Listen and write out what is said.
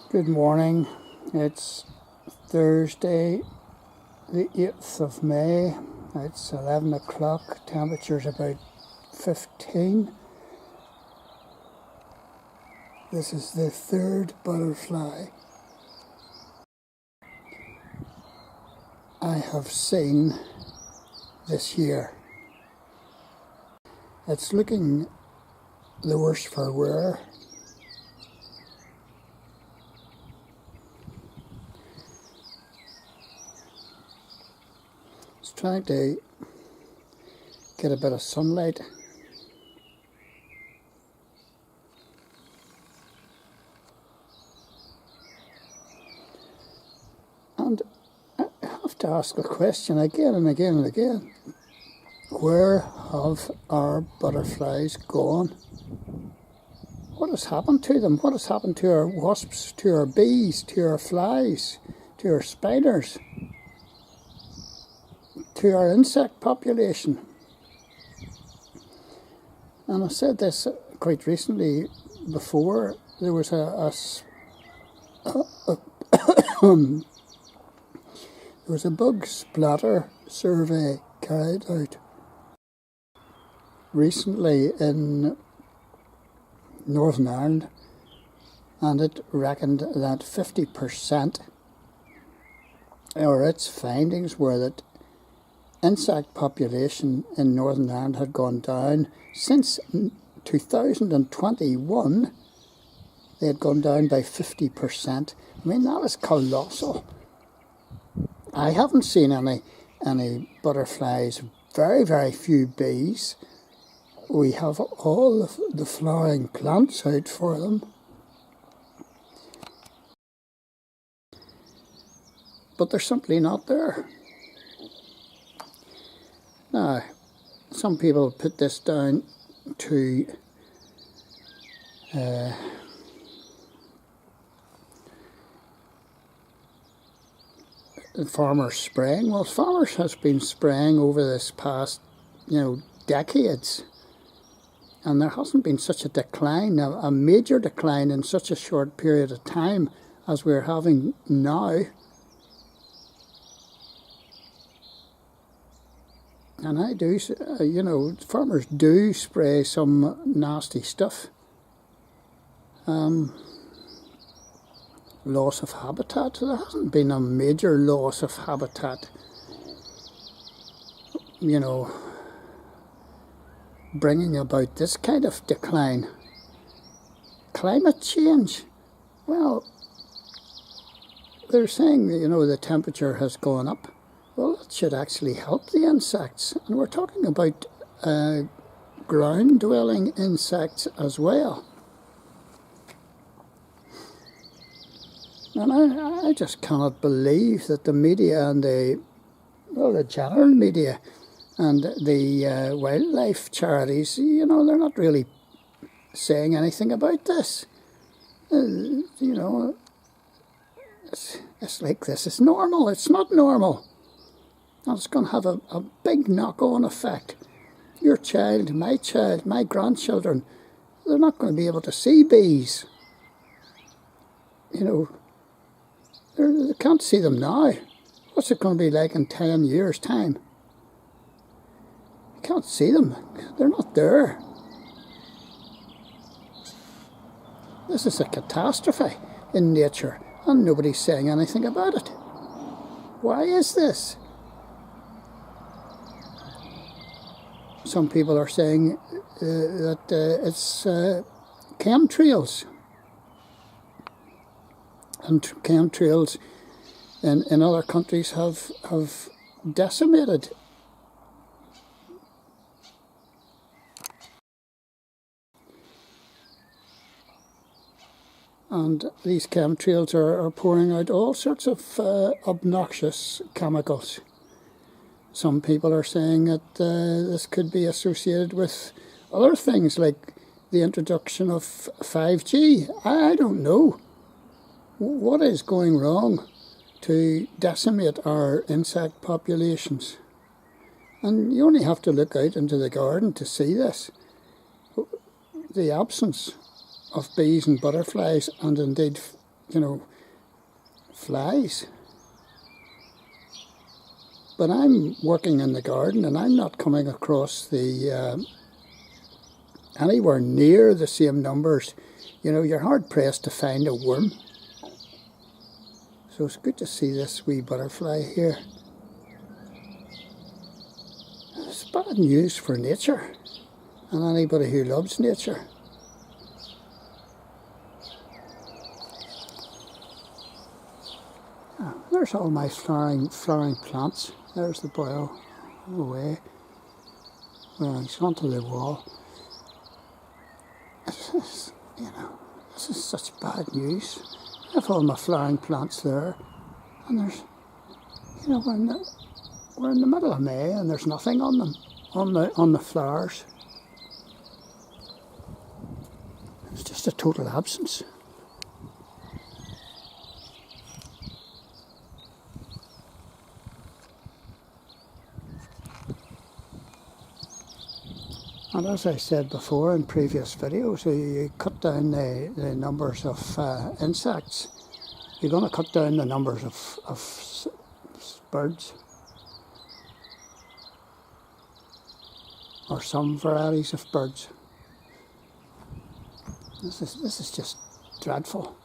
Good morning. It's Thursday, the 8th of May. It's 11 o'clock. Temperature's about 15. This is the third butterfly I have seen this year. It's looking the worse for wear. It's trying to get a bit of sunlight. And I have to ask a question again and again and again. Where have our butterflies gone? What has happened to them? What has happened to our wasps, to our bees, to our flies, to our spiders, to our insect population? And I said this quite recently before. There was a bug splatter survey carried out recently in Northern Ireland, and it reckoned that 50%, or its findings were that insect population in Northern Ireland had gone down since 2021. They had gone down by 50%. I mean, that is colossal. I haven't seen any butterflies, very, very few bees. We have all of the flowering plants out for them. But they're simply not there. Now, some people put this down to farmers spraying. Well, farmers has been spraying over this past, decades, and there hasn't been such a decline, a major decline in such a short period of time as we're having now. And I do, farmers do spray some nasty stuff. Loss of habitat. There hasn't been a major loss of habitat, bringing about this kind of decline. Climate change. Well, they're saying, the temperature has gone up. Well, that should actually help the insects. And we're talking about ground-dwelling insects as well. And I just cannot believe that the media and the general media and the wildlife charities, they're not really saying anything about this. It's like this is normal. It's not normal. And it's going to have a big knock-on effect. Your child, my grandchildren, they're not going to be able to see bees. They can't see them now. What's it going to be like in 10 years' time? You can't see them. They're not there. This is a catastrophe in nature, and nobody's saying anything about it. Why is this? Some people are saying that it's chemtrails. And chemtrails in other countries have decimated. And these chemtrails are pouring out all sorts of obnoxious chemicals. Some people are saying that this could be associated with other things like the introduction of 5G. I don't know. What is going wrong to decimate our insect populations? And you only have to look out into the garden to see this. The absence of bees and butterflies, and indeed you know, flies. But I'm working in the garden and I'm not coming across the anywhere near the same numbers. You know, you're hard pressed to find a worm. So it's good to see this wee butterfly here. It's bad news for nature and anybody who loves nature. There's all my flowering plants. There's the boil away. Well, he's onto the wall. You know, this is such bad news. I have all my flowering plants there, and there's, you know, we're in the middle of May, and there's nothing on them, on the flowers. It's just a total absence. And as I said before in previous videos, you cut down the numbers of insects. You're going to cut down the numbers of birds, or some varieties of birds. This is just dreadful.